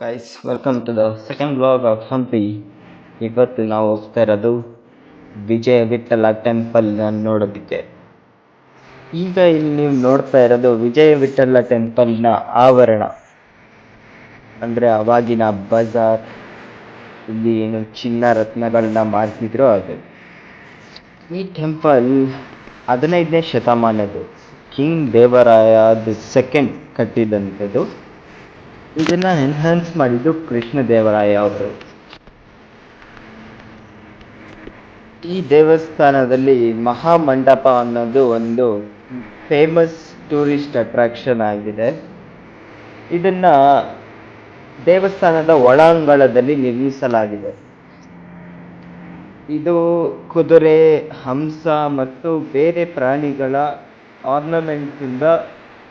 Guys welcome to the second blog of Hampi. ಇವತ್ತು ನಾವು ಹೋಗ್ತಾ ಇರೋದು ವಿಜಯ ವಿಠಲ ಟೆಂಪಲ್ ನೋಡೋದಕ್ಕೆ. ಈಗ ಇಲ್ಲಿ ನೀವು ನೋಡ್ತಾ ಇರೋದು ವಿಜಯ ವಿಠಲ ಟೆಂಪಲ್ನ ಆವರಣ, ಅಂದರೆ ಅವಾಗಿನ ಬಜಾರ್, ಇಲ್ಲಿ ಏನು ಚಿನ್ನ ರತ್ನಗಳನ್ನ ಮಾರ್ತಿದ್ರು ಅದು. ಈ ಟೆಂಪಲ್ 15ನೇ ಶತಮಾನದ್ದು, ಕಿಂಗ್ ದೇವರಾಯ ದಿ ಸೆಕೆಂಡ್ ಕಟ್ಟಿದಂಥದ್ದು. ಇದನ್ನ ಎನ್ಹಾನ್ಸ್ ಮಾಡಿದ್ದು ಕೃಷ್ಣ ದೇವರಾಯ ಅವರು. ಈ ದೇವಸ್ಥಾನದಲ್ಲಿ ಮಹಾಮಂಟಪ ಅನ್ನೋದು ಒಂದು ಫೇಮಸ್ ಟೂರಿಸ್ಟ್ ಅಟ್ರಾಕ್ಷನ್ ಆಗಿದೆ. ಇದನ್ನ ದೇವಸ್ಥಾನದ ಒಳಾಂಗಣದಲ್ಲಿ ನಿರ್ಮಿಸಲಾಗಿದೆ. ಇದು ಕುದುರೆ, ಹಂಸ ಮತ್ತು ಬೇರೆ ಪ್ರಾಣಿಗಳ ಆರ್ನಮೆಂಟ್ಸ್ ಇಂದ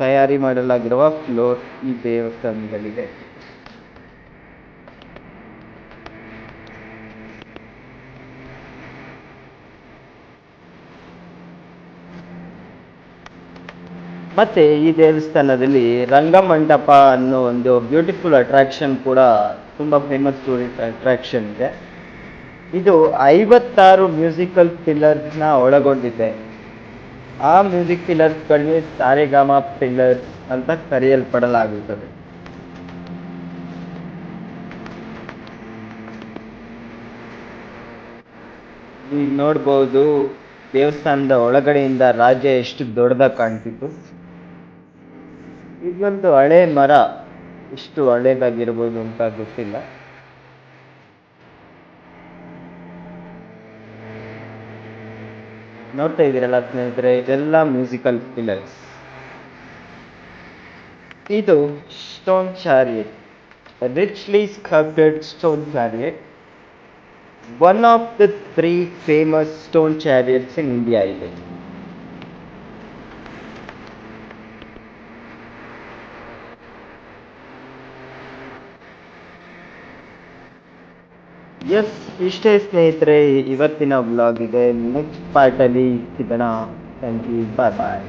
ತಯಾರಿ ಮಾಡಲಾಗಿರುವ ಫ್ಲೋರ್ ಈ ದೇವಸ್ಥಾನದಲ್ಲಿದೆ. ಮತ್ತೆ ಈ ದೇವಸ್ಥಾನದಲ್ಲಿ ರಂಗಮಂಟಪ ಅನ್ನೋ ಒಂದು ಬ್ಯೂಟಿಫುಲ್ ಅಟ್ರಾಕ್ಷನ್ ಕೂಡ ತುಂಬಾ ಫೇಮಸ್ ಟೂರಿಸ್ಟ್ ಅಟ್ರಾಕ್ಷನ್ ಇದೆ. ಇದು 56 ಮ್ಯೂಸಿಕಲ್ ಪಿಲ್ಲರ್ಸ್ನ ಒಳಗೊಂಡಿದೆ. ಆ ಮ್ಯೂಸಿಕ್ ಪಿಲ್ಲರ್ಸ್ಗಳಿಗೆ ಸಾರೆಗಾಮ ಪಿಲ್ಲರ್ಸ್ ಅಂತ ಕರೆಯಲ್ಪಡಲಾಗುತ್ತದೆ. ನೀವು ನೋಡ್ಬೋದು ದೇವಸ್ಥಾನದ ಒಳಗಡೆಯಿಂದ ರಾಜ ಎಷ್ಟು ದೊಡ್ಡದಾಗಿ ಕಾಣ್ತಿತ್ತು. ಇದೊಂದು ಹಳೆ ಮರ, ಎಷ್ಟು ಹಳೇದಾಗಿರ್ಬೋದು ಅಂತ ಗೊತ್ತಿಲ್ಲ. ನೋಡ್ತಾ ಇದ್ದೀರಲ್ಲ ಸ್ನೇಹಿತರೆ, ಇದೆಲ್ಲ ಮ್ಯೂಸಿಕಲ್ ಪಿಲ್ಲರ್ಸ್. ಇದು stone chariot, richly sculpted stone chariot, one of the 3 famous stone chariots in India ಇದೆ. ಎಸ್, ಇಷ್ಟೇ ಸ್ನೇಹಿತರೆ ಇವತ್ತಿನ ವ್ಲಾಗ್ ಇದೆ. ನೆಕ್ಸ್ಟ್ ಪಾರ್ಟಲ್ಲಿ ಸಿಗೋಣ. Thank you, bye bye.